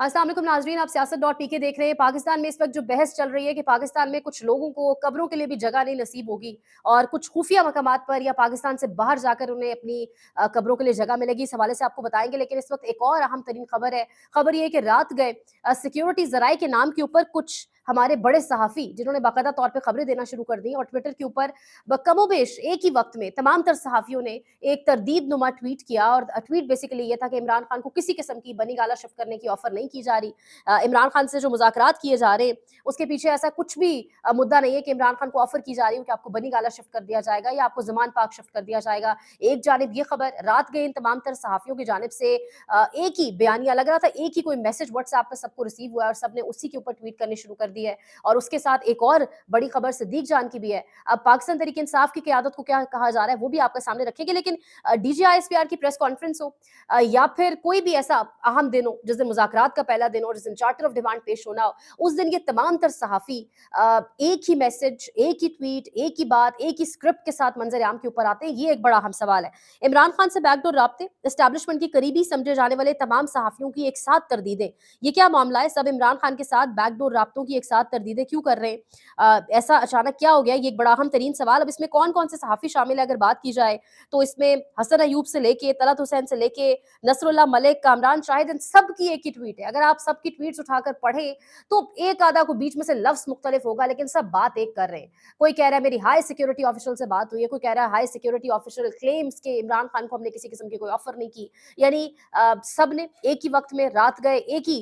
अस्सलाम वालेकुम नाज़रीन, आप सियासत.pk देख रहे हैं। पाकिस्तान में इस वक्त जो बहस चल रही है कि पाकिस्तान में कुछ लोगों को कब्रों के लिए भी जगह नहीं नसीब होगी और कुछ खुफिया मकामात पर या पाकिस्तान से बाहर जाकर उन्हें अपनी कब्रों के लिए जगह मिलेगी, इस हवाले से आपको बताएंगे। लेकिन इस वक्त एक और अहम तरीन खबर है। खबर ये है कि रात गए सिक्योरिटी जराए के नाम के ऊपर कुछ हमारे बड़े सहाफ़ी जिन्होंने बाकायदा तौर पर खबरें देना शुरू कर दी और ट्विटर के ऊपर कमोबेश एक ही वक्त में तमाम तर सहाफ़ियों ने एक तरदीद नुमा ट्वीट किया। और ट्वीट बेसिकली ये था कि इमरान खान को किसी किस्म की बनी गाला शिफ्ट करने की ऑफर नहीं की जा रही। इमरान खान से जो मुज़ाकरात किए जा रहे हैं उसके पीछे ऐसा कुछ भी मुद्दा नहीं है कि इमरान खान को ऑफर की जा रही हो कि आपको बनी गाला शिफ्ट कर दिया जाएगा या आपको ज़मान पाक शिफ्ट कर दिया जाएगा। एक जानिब ये खबर रात गए इन तमाम तर सहाफ़ियों की जानिब से एक ही बयानिया लग रहा था, एक ही कोई मैसेज व्हाट्सएप पर सबको रिसीव हुआ है और सबने उसी के ऊपर ट्वीट करनी शुरू कर दी है। और उसके साथ एक और बड़ी खबर सिद्दीक जान की भी है। अब पाकिस्तान तहरीक इंसाफ की क़यादत को क्या कहा जा रहा है वो भी आपके सामने रखेंगे। लेकिन DGISPR की प्रेस कॉन्फ्रेंस हो या फिर कोई भी ऐसा अहम दिन हो जिस दिन मुज़ाकरात का पहला दिन हो, जिस दिन चार्टर ऑफ डिमांड पेश होना हो, उस दिन ये तमाम तर सहाफ़ी एक ही मैसेज, एक ही ट्वीट, एक ही बात, एक ही स्क्रिप्ट के साथ मंजर आम के ऊपर आते हैं। ये एक बड़ा अहम सवाल है। इमरान खान से बैकडोर राब्ते, एस्टैब्लिशमेंट की करीबी समझे जाने वाले तमाम सहाफ़ियों की एक साथ तरदीदें, ये क्या मामला है? सब इमरान खान के साथ बैकडोर राब्तों की एक साथ तरदीदें क्यों कर रहे हैं? ऐसा अचानक क्या हो गया? ये एक बड़ा अहम तरीन सवाल। अब इसमें कौन कौन से सहाफ़ी शामिल है अगर बात की जाए तो इसमें हसन अयूब से लेके तलत हुसैन से लेके नसरुल्लाह मलिक, कामरान शाहिद, इन सब की एक ही ट्वीट है। अगर आप सबकी ट्वीट्स उठाकर पढ़ें तो एक आधा को बीच में से लफ्ज़ मुख्तलिफ होगा लेकिन सब बात एक कर रहे हैं। कोई कह रहा है मेरी हाई सिक्योरिटी ऑफिशियल से बात हुई है, कोई कह रहा है हाई सिक्योरिटी ऑफिशियल क्लेम्स के इमरान खान को हमने किसी किस्म की कोई ऑफर नहीं की। यानी सब ने एक ही वक्त में रात गए एक ही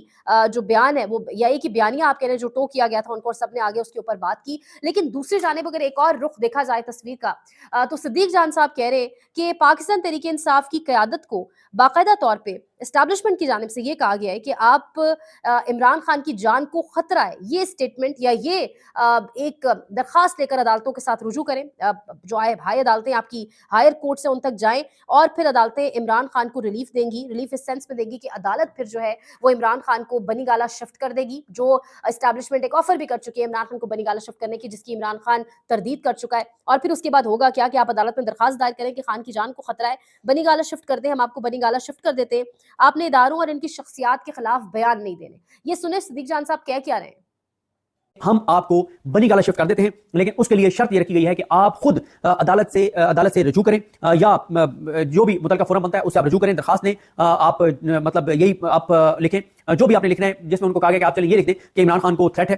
जो बयान है वो या एक ही बयानिया आप कह रहे हैं जो टो किया गया था उनको और सबने आगे उसके ऊपर बात की। लेकिन दूसरी जानिब अगर एक और रुख देखा जाए तस्वीर का तो सिद्दीक जान साहब कह रहे हैं कि पाकिस्तान तहरीक इंसाफ की क़यादत को बाकायदा तौर पे एस्टैब्लिशमेंट की जानिब से ये कहा गया है कि आप इमरान खान की जान को खतरा है, ये स्टेटमेंट या ये एक दरखास्त लेकर अदालतों के साथ रुजू करें। जो हाई अदालतें आपकी हायर कोर्ट से उन तक जाएं और फिर अदालतें इमरान खान को रिलीफ देंगी। रिलीफ इस सेंस में देंगी कि अदालत फिर जो है वो इमरान खान को बनी गाला शिफ्ट कर देगी। जो एस्टैब्लिशमेंट एक ऑफर भी कर चुकी है इमरान खान को बनी गाला शिफ्ट करने की, जिसकी इमरान खान तरदीद कर चुका है। और फिर उसके बाद होगा क्या कि आप अदालत में दरखास्त दायर करें कि खान की जान को खतरा है, बनी गाला शिफ्ट कर दें, हम आपको बनी गाला शिफ्ट कर देते हैं, आपने इदारों और इनकी शख्सियात के खिलाफ बयान नहीं देने। ये सुने सिद्दीक जान साहब कह क्या रहे हैं? हम आपको बनी गाला शिफ्ट कर देते हैं, लेकिन उसके लिए शर्त ये रखी गई है कि आप खुद अदालत से रजू करें या जो भी मुतल्लिका फोरम बनता है उससे आप रजू करें, दरखास्त दें। आप मतलब यही आप लिखें जो भी आपने लिखना है, जिसमें उनको कहा गया कि आप चलें ये लिख दें कि इमरान खान को थ्रेट है,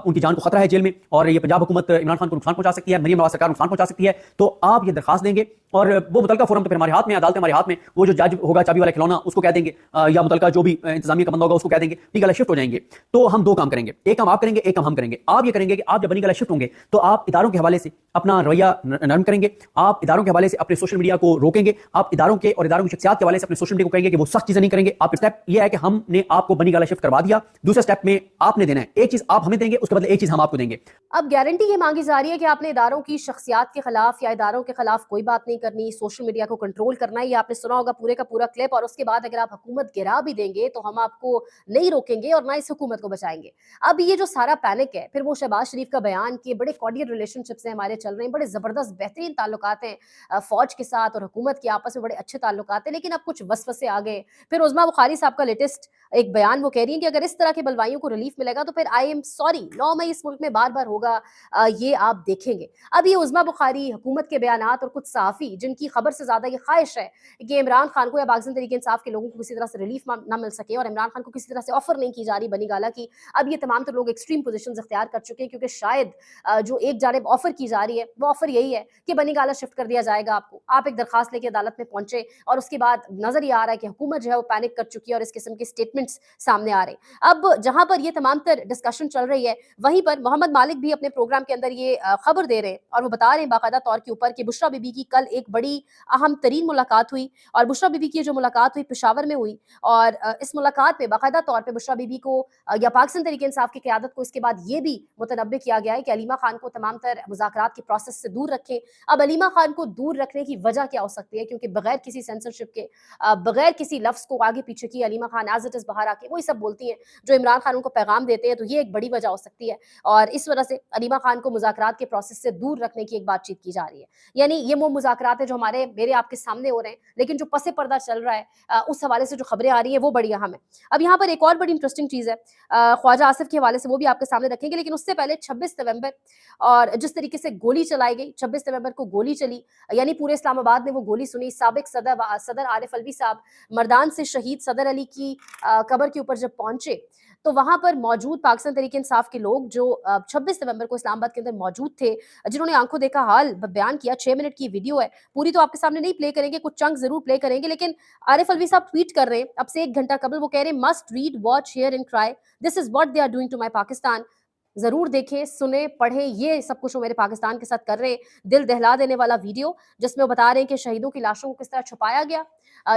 उनकी जान को खतरा है जेल में और ये पंजाब हुकूमत इमरान खान को नुकसान पहुंचा सकती है, मरीम नवाज सरकार नुकसान पहुंचा सकती है। तो आप ये दरखास्त देंगे और वो मुतल्लिका फोरम तो फिर हमारे हाथ में, अदालत हमारे हाथ में, वो जो जज होगा चाबी वाला खिलौना उसको कह देंगे या मुतल्लिका जो भी इंतजामिया का बंदा होगा उसको कह देंगे बनी गाला शिफ्ट हो जाएंगे। तो हम दो काम करेंगे, एक काम आप करेंगे, एक काम हम करेंगे। आप ये करेंगे कि आप जब बनी गाला शिफ्ट होंगे तो आप इदारों के हवाले से अपना रवैया नरम करेंगे, आप इदारों के हवाले से अपने सोशल मीडिया को रोकेंगे, आप इदारों के और इदारों की शख्सियात के हवाले से अपने सोशल मीडिया को कहेंगे कि वो सख्त चीजें नहीं करेंगे। आप स्टेप ये है कि हमने आपको बनी गाला शिफ्ट करवा दिया, दूसरे स्टेप में आपने देना है, एक चीज आप हमें देंगे, उसके बदले एक चीज हम आपको देंगे। अब गारंटी ये मांगी जा रही है कि आपने इदारों की शख्सियात के खिलाफ या इदारों के खिलाफ कोई बात नहीं करनी, सोशल मीडिया को कंट्रोल करना है। ये आपने सुना होगा पूरे का पूरा क्लिप। और उसके बाद अगर आप हुकूमत गिरा भी देंगे तो हम आपको नहीं रोकेंगे और ना इस हुकूमत को बचाएंगे। अब ये जो सारा पैनिक है, फिर वो शहबाज शरीफ का बयान कि बड़े कॉर्डियल रिलेशनशिप्स हैं हमारे चल रहे हैं, बड़े जबरदस्त बेहतरीन ताल्लुकात हैं फौज के साथ और हुकूमत के आपस में बड़े अच्छे ताल्लुकात हैं, लेकिन अब कुछ वसवसे आ गए। फिर उज़मा बुखारी साहब का लेटेस्ट एक बयान, वो कह रही हैं कि अगर इस तरह के बलवाइयों को रिलीफ मिलेगा तो फिर आई एम सॉरी 9 मई इस मुल्क में बार बार होगा, ये आप देखेंगे। अब ये उज़मा बुखारी, हुकूमत के बयानात और कुछ सहाफ़ी जिनकी खबर से ज़्यादा ये ख्वाहिश है कि इमरान खान को या पाकिस्तान तहरीक इंसाफ के लोगों को किसी तरह से रिलीफ ना मिल सके और इमरान खान को किसी तरह से ऑफर नहीं की जा रही बनी गाला की, अब ये तमाम तो लोग एक्सट्रीम पोजीशंस इख्तियार कर चुके हैं क्योंकि शायद जो एक जानिब ऑफर की जा रही है वो ऑफर यही है कि बनी गाला शिफ्ट कर दिया जाएगा आपको। आप एक दरखास्त लेके अदालत में पहुंचे और उसके बाद नजर ये आ रहा है कि हुकूमत जो है वो पैनिक कर चुकी है और इस किस्म के स्टेटमेंट्स सामने आ रहे हैं। अब जहां पर ये तमाम तर डिस्कशन चल रही है, वहीं पर मोहम्मद मालिक भी अपने प्रोग्राम के अंदर ये खबर दे रहे हैं और वो बता रहे हैं बाकायदा तौर के ऊपर कि बुशरा बीबी की कल एक बड़ी अहम तरीन मुलाकात हुई। और बुशरा बीबी की जो मुलाकात हुई पेशावर में हुई और इस मुलाकात में बाकायदा तौर पर बुशरा बीबी को या पाकिस्तान तहरीक इंसाफ की क़यादत को इसके बाद یہ بھی متنبع کیا گیا ہے کہ علیمہ خان کو تمام تر مذاکرات کے پروسیس سے دور رکھیں. اب علیمہ خان کو دور رکھنے کی وجہ کیا ہو سکتی ہے؟ کیونکہ بغیر کسی سینسرشپ کے، بغیر کسی لفظ کو آگے پیچھے کیے Alima Khan as it is باہر آ کے وہی سب بولتی ہیں جو عمران خان ان کو پیغام دیتے ہیں. تو یہ ایک بڑی وجہ ہو سکتی ہے، اور اس وجہ سے علیمہ خان کو مذاکرات کے پروسیس سے دور رکھنے کی ایک بات چیت کی جا رہی ہے. یعنی یہ وہ مذاکرات ہیں جو میرے آپ کے سامنے ہو رہے ہیں، لیکن جو پس پردہ چل رہا ہے اس حوالے سے جو خبریں آ رہی ہیں وہ بڑی اہم ہے. اب یہاں پر ایک اور بڑی انٹرسٹنگ چیز ہے خواجہ آصف کے حوالے سے، وہ بھی آپ کے سامنے رکھیں گے. لیکن اس سے پہلے 26 نومبر اور جس طریقے سے گولی چلائی گئی، 26 نومبر کو گولی چلی، یعنی پورے اسلام آباد نے وہ گولی سنی. سابق صدر عارف الوی صاحب مردان سے شہید صدر علی کی قبر کے اوپر جب پہنچے تو وہاں پر موجود پاکستان تحریک انصاف کے لوگ جو 26 نومبر کو اسلام آباد کے اندر موجود تھے، جنہوں نے آنکھوں دیکھا حال بیان کیا. 6 منٹ کی ویڈیو ہے، پوری تو آپ کے سامنے نہیں پلے کریں گے، کچھ چنک ضرور پلے کریں گے. لیکن عارف الوی صاحب ٹویٹ کر رہے ہیں اب سے 1 گھنٹہ قبل، وہ کہہ رہے ہیں must read watch hear and cry, this is what they are doing to my Pakistan. ضرور دیکھیں، سنیں، پڑھیں، یہ سب کچھ وہ میرے پاکستان کے ساتھ کر رہے ہیں. دل دہلا دینے والا ویڈیو جس میں وہ بتا رہے ہیں کہ شہیدوں کی لاشوں کو کس طرح چھپایا گیا،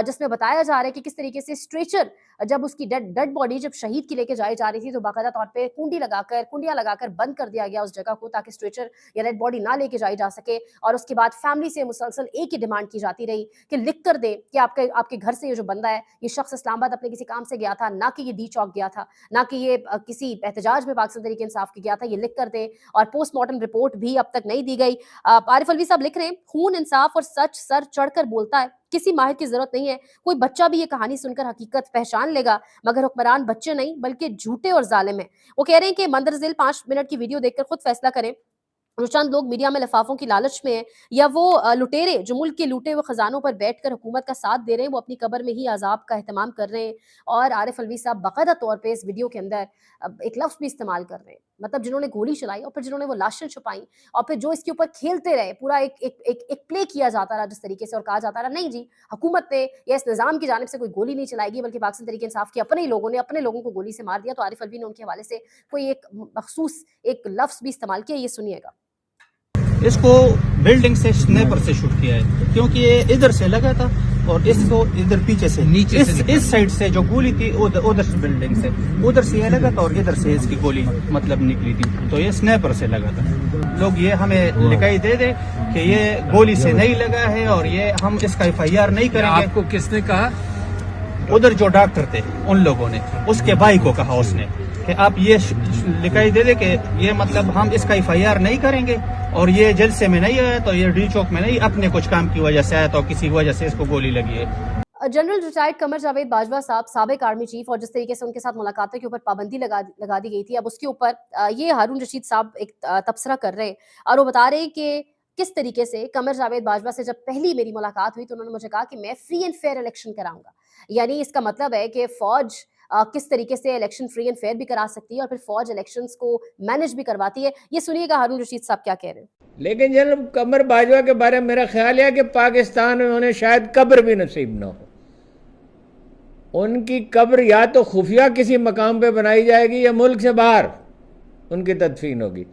جس میں بتایا جا رہا ہے کہ کس طریقے سے اسٹریچر جب اس کی ڈیڈ باڈی جب شہید کی لے کے جائی جا رہی تھی تو باقاعدہ طور پہ کنڈیاں لگا کر بند کر دیا گیا اس جگہ کو تاکہ اسٹریچر یا ڈیڈ باڈی نہ لے کے جائی جا سکے. اور اس کے بعد فیملی سے مسلسل ایک ہی ڈیمانڈ کی جاتی رہی کہ لکھ کر دیں کہ آپ کے گھر سے یہ جو بندہ ہے، یہ شخص اسلام آباد اپنے کسی کام سے گیا تھا، نہ کہ یہ ڈی چوک گیا تھا، نہ کہ یہ کسی احتجاج میں پاکستان تحریک انصاف کی گیا تھا، یہ لکھ کر دیں. اور پوسٹ مارٹم رپورٹ بھی اب تک نہیں دی گئی. عارف الوی صاحب لکھ رہے ہیں خون، انصاف اور سچ سر چڑھ کر بولتا ہے، کسی ماہر کی ضرورت نہیں ہے. کوئی بچہ بھی یہ کہانی سن کر حقیقت پہچان لے گا، مگر حکمران بچے نہیں بلکہ جھوٹے اور ظالم ہیں. وہ کہہ رہے ہیں کہ مندر ذیل 5 منٹ کی ویڈیو دیکھ کر خود فیصلہ کریں. جو چند لوگ میڈیا میں لفافوں کی لالچ میں ہیں، یا وہ لٹیرے جو ملک کے لوٹے ہوئے خزانوں پر بیٹھ کر حکومت کا ساتھ دے رہے ہیں، وہ اپنی قبر میں ہی عذاب کا اہتمام کر رہے ہیں. اور عارف الوی صاحب باقاعدہ طور پہ اس ویڈیو کے اندر ایک لفظ بھی استعمال کر رہے ہیں، مطلب جنہوں نے گولی چلائی اور پھر جنہوں نے وہ لاشیں چھپائیں اور پھر جو اس کے اوپر کھیلتے رہے، پورا ایک پلے کیا جاتا رہا جس طریقے سے، اور کہا جاتا رہا نہیں جی حکومت نے یا اس نظام کی جانب سے کوئی گولی نہیں چلائی گی بلکہ پاکستان تحریک انصاف کے اپنے ہی لوگوں نے اپنے لوگوں کو گولی سے مار دیا. تو عارف الوی نے ان کے حوالے سے کوئی ایک مخصوص ایک لفظ بھی استعمال کیا، یہ سنیے گا. اس کو بلڈنگ سے سنیپر سے شوٹ کیا ہے کیونکہ یہ ادھر سے لگا تھا اور اس کو ادھر پیچھے سے نیچے اس سائڈ سے جو گولی تھی ادھر سے بلڈنگ سے ادھر سے یہ لگا تھا اور ادھر سے اس کی گولی مطلب نکلی تھی. تو یہ سنیپر سے لگا تھا. لوگ یہ ہمیں لکھائی دے دے کہ یہ گولی سے نہیں لگا ہے اور یہ ہم اس کا FIR نہیں کریں گے. آپ کو کس نے کہا؟ ادھر جو ڈاکٹر تھے ان لوگوں نے، اس کے بھائی کو کہا اس نے کہ آپ یہ لکھائی دے دے کہ یہ مطلب ہم اس کا FIR نہیں کریں گے اور یہ جلسے میں نہیں آیا تو یہ ڈی چوک میں نہیں، اپنے کچھ کام کی وجہ سے آیا تو کسی وجہ سے اس کو گولی لگی ہے. جنرل ریٹائرڈ قمر جاوید باجوہ صاحب سابق آرمی چیف، اور جس طریقے سے ان کے ساتھ ملاقاتوں کے اوپر پابندی لگا دی گئی تھی، اب اس کے اوپر یہ ہارون رشید صاحب ایک تبصرہ کر رہے ہیں اور وہ بتا رہے ہیں کہ کس طریقے سے قمر جاوید باجوہ سے جب پہلی میری ملاقات ہوئی تو انہوں نے مجھے کہا کہ میں فری اینڈ فیئر الیکشن کراؤں گا. یعنی اس کا مطلب ہے کہ فوج کس طریقے سے الیکشن فری اینڈ فیئر بھی کرا سکتی ہے اور پھر فوج الیکشنز کو مینج بھی کرواتی ہے. یہ سنیے گا ہارون رشید صاحب کیا کہہ رہے ہیں. لیکن جناب قمر باجوہ کے بارے میں میرا خیال ہے کہ پاکستان میں انہیں شاید قبر بھی نصیب نہ ہو. ان کی قبر یا تو خفیہ کسی مقام پہ بنائی جائے گی یا ملک سے باہر ان کی تدفین ہوگی.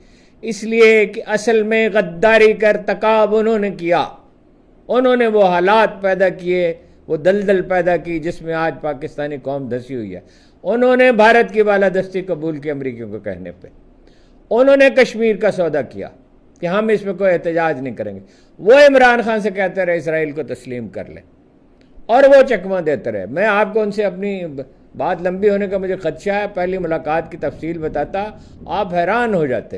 اس لیے کہ اصل میں غداری کا ارتکاب انہوں نے کیا. انہوں نے وہ حالات پیدا کیے، وہ دلدل پیدا کی جس میں آج پاکستانی قوم دھسی ہوئی ہے. انہوں نے بھارت کی بالادستی قبول کی امریکیوں کو کہنے پہ. انہوں نے کشمیر کا سودا کیا کہ ہم اس میں کوئی احتجاج نہیں کریں گے. وہ عمران خان سے کہتے رہے اسرائیل کو تسلیم کر لیں اور وہ چکمہ دیتے رہے. میں آپ کو ان سے اپنی بات لمبی ہونے کا مجھے خدشہ ہے، پہلی ملاقات کی تفصیل بتاتا آپ حیران ہو جاتے.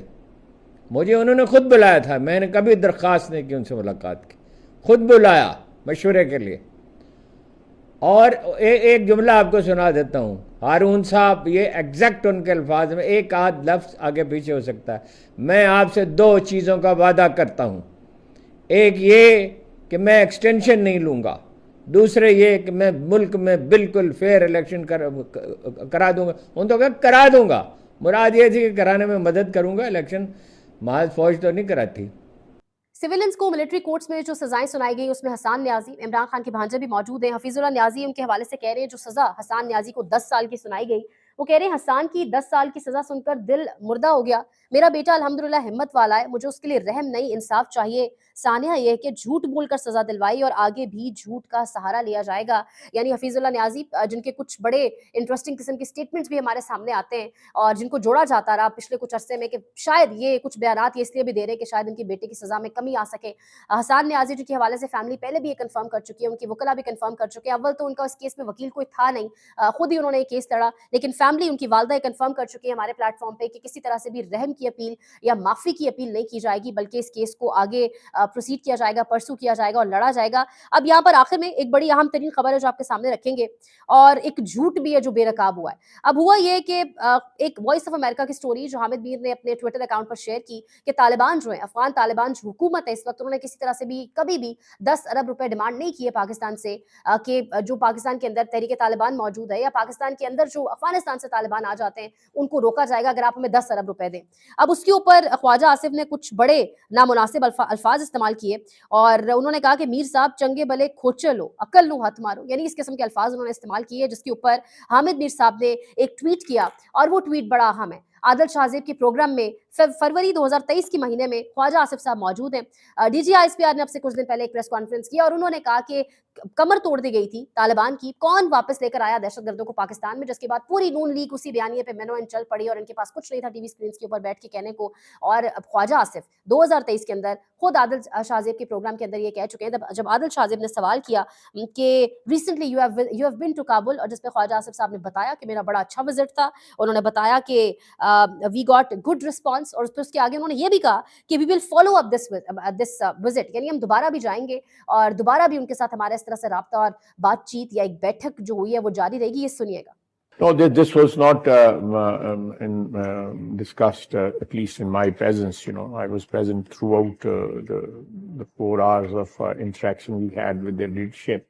مجھے انہوں نے خود بلایا تھا، میں نے کبھی درخواست نہیں کی ان سے ملاقات کی، خود بلایا مشورے کے لیے. اور ایک جملہ آپ کو سنا دیتا ہوں ہارون صاحب، یہ ایگزیکٹ ان کے الفاظ میں، ایک آدھ لفظ آگے پیچھے ہو سکتا ہے. میں آپ سے 2 چیزوں کا وعدہ کرتا ہوں، ایک یہ کہ میں ایکسٹینشن نہیں لوں گا، دوسرے یہ کہ میں ملک میں بالکل فیئر الیکشن کرا دوں گا. ان تو کہ کرا دوں گا، مراد یہ تھی کہ کرانے میں مدد کروں گا، الیکشن محض فوج تو نہیں کراتی. سویلنز کو ملٹری کورٹس میں جو سزائیں سنائی گئی اس میں حسان نیازی، عمران خان کے بھانجے بھی موجود ہیں. حفیظ اللہ نیازی ان کے حوالے سے کہہ رہے ہیں جو سزا حسان نیازی کو 10 سال کی سنائی گئی वो कह रहे हैं हसन की 10 साल की सजा सुनकर दिल मुर्दा हो गया, मेरा बेटा अल्हम्दुलिल्लाह हिम्मत वाला है, मुझे उसके लिए रहम नहीं इंसाफ चाहिए। सानिया ये है कि झूठ बोलकर सजा दिलवाई और आगे भी झूठ का सहारा लिया जाएगा। यानी हफीजुल्लाह न्याजी जिनके कुछ बड़े इंटरेस्टिंग किस्म के स्टेटमेंट्स भी हमारे सामने आते हैं और जिनको जोड़ा जाता रहा पिछले कुछ अरसे में कि शायद ये कुछ बयानात ये इसलिए भी दे रहे हैं कि शायद इनके बेटे की सजा में कमी आ सके। हसन न्याजी जी के हवाले से फैमिली पहले भी ये कंफर्म कर चुकी है, उनकी वकला भी कंफर्म कर चुके हैं। अव्वल तो उनका इस केस में वकील कोई था नहीं, खुद ही उन्होंने ये केस लड़ा, लेकिन फैमिली उनकी वालदा कंफर्म कर चुकी है हमारे प्लेटफॉर्म पे कि किसी तरह से भी रहम की अपील या माफी की अपील नहीं की जाएगी, बल्कि इस केस को आगे प्रोसीड किया जाएगा, परसू किया जाएगा और लड़ा जाएगा। अब यहाँ पर आखिर में एक बड़ी अहम तरीन खबर है जो आपके सामने रखेंगे और एक झूठ भी है जो बेनकाब हुआ है। अब हुआ ये कि एक वॉइस ऑफ अमेरिका की स्टोरी जो हामिद मीर ने अपने ट्विटर अकाउंट पर शेयर की कि तालिबान जो है, अफगान तालिबान जो हुकूमत है इस वक्त, उन्होंने किसी तरह से भी कभी भी 10 अरब रुपए डिमांड नहीं किए पाकिस्तान से कि जो पाकिस्तान के अंदर तहरीक तालिबान मौजूद है या पाकिस्तान के अंदर जो अफगानिस्तान से तालिबान आ जाते हैं उनको रोका जाएगा अगर आप हमें 10 अरब रुपए दें। अब उसके ऊपर ख्वाजा आसिफ ने कुछ बड़े नामुनासिब अल्फाज इस्तेमाल किए और उन्होंने कहा कि मीर साहब चंगे भले खोचे लो, अकल लो हाथ मारो, यानी इस किस्म के अल्फाज उन्होंने इस्तेमाल किए, जिसके ऊपर हामिद मीर साहब ने एक ट्वीट किया और वो ट्वीट बड़ा अहम है। आदिल शाहजेब के प्रोग्राम में फरवरी 2023 के महीने में ख्वाजा आसिफ साहब मौजूद हैं। डीजी आईएसपीआर ने अब से कुछ दिन पहले एक प्रेस कॉन्फ्रेंस की और उन्होंने कहा कि कमर तोड़ दी गई थी तालिबान की, कौन वापस लेकर आया दहशतगर्दों को पाकिस्तान में, जिसके बाद पूरी नून लीग उसी बयानिए पे मेनो इन चल पड़ी और इनके पास कुछ नहीं था टीवी स्क्रीन के ऊपर बैठ के कहने को। और ख्वाजा आसिफ 2023 के अंदर खुद आदिल शाहजेब के प्रोग्राम के अंदर ये कह चुके हैं, जब आदिल शाहजेब ने सवाल किया कि recently you have been to Kabul, और जिसपे ख्वाजा आसिफ साहब ने बताया कि मेरा बड़ा अच्छा विजिट था, उन्होंने बताया कि वी गॉट गुड रिस्पॉन्स, और उसके आगे उन्होंने ये भी कहा कि we will follow up this visit, यानी हम दोबारा भी जाएंगे और दोबारा भी उनके साथ हमारा इस तरह से राब्ता और बातचीत या एक बैठक जो हुई है वो जारी रहेगी। ये सुनिएगा। No, this was not discussed, at least in my presence. You know, I was present throughout the 4 hours of interaction we had with their leadership.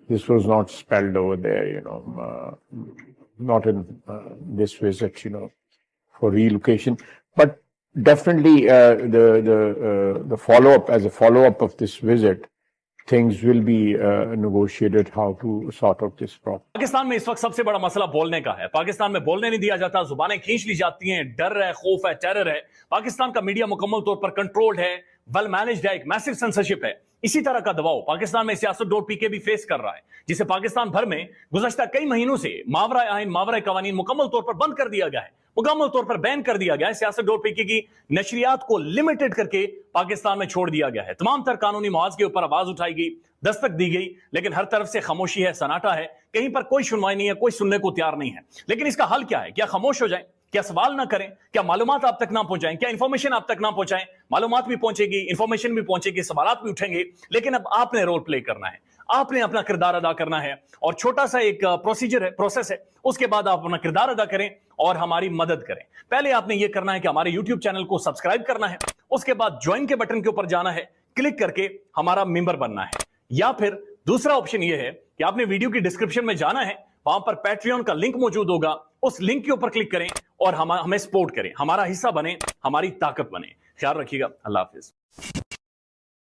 This was not spelled over there. You know, not in this visit. You know, for relocation, but definitely the follow-up, as a follow-up of this visit, things will be negotiated how to sort out this problem. Pakistan में इस वक्त सबसे बड़ा मसला बोलने का है। पाकिस्तान में बोलने नहीं दिया जाता, जुबानें खींच ली जाती हैं, डर है, खौफ है, टेरर है। पाकिस्तान का मीडिया मुकम्मल तौर पर कंट्रोल्ड है, वेल मैनेज्ड है, एक मैसिव सेंसरशिप है। इसी तरह का दबाव पाकिस्तान में सियासत.pk भी फेस कर रहा है, जिसे पाकिस्तान भर में गुज़श्ता कई महीनों से मावरा आइन, मावरा कवानीन मुकम्मल तौर पर बंद कर दिया गया है, मुकम्मल तौर पर बैन कर दिया गया है। सियासत.pk की नशरियात को लिमिटेड करके पाकिस्तान में छोड़ दिया गया है। तमाम तर कानूनी मुआवजे के ऊपर आवाज उठाई गई, दस्तक दी गई, लेकिन हर तरफ से खामोशी है, सन्नाटा है, कहीं पर कोई सुनवाई नहीं है, कोई सुनने को तैयार नहीं है। लेकिन इसका हल क्या है? क्या खामोश हो जाएं? क्या सवाल ना करें? क्या मालूमात आप तक ना पहुंचाएं? क्या इंफॉर्मेशन आप तक ना पहुंचाएं? मालूमात भी पहुंचेगी, इंफॉर्मेशन भी पहुंचेगी, सवालात भी उठेंगे, लेकिन अब आपने रोल प्ले करना है, आपने अपना किरदार अदा करना है। और छोटा सा एक प्रोसीजर है, प्रोसेस है, उसके बाद आप अपना किरदार अदा करें और हमारी मदद करें। पहले आपने ये करना है कि हमारे YouTube चैनल को सब्सक्राइब करना है, उसके बाद ज्वाइन के बटन के ऊपर जाना है, क्लिक करके हमारा मेंबर बनना है। या फिर दूसरा ऑप्शन ये है कि आपने वीडियो की डिस्क्रिप्शन में जाना है, वहां पर पैट्रियन का लिंक मौजूद होगा, उस लिंक के ऊपर क्लिक करें और हमें सपोर्ट करें, हमारा हिस्सा बने, हमारी ताकत बने। ख्याल रखिएगा। अल्लाह हाफिज।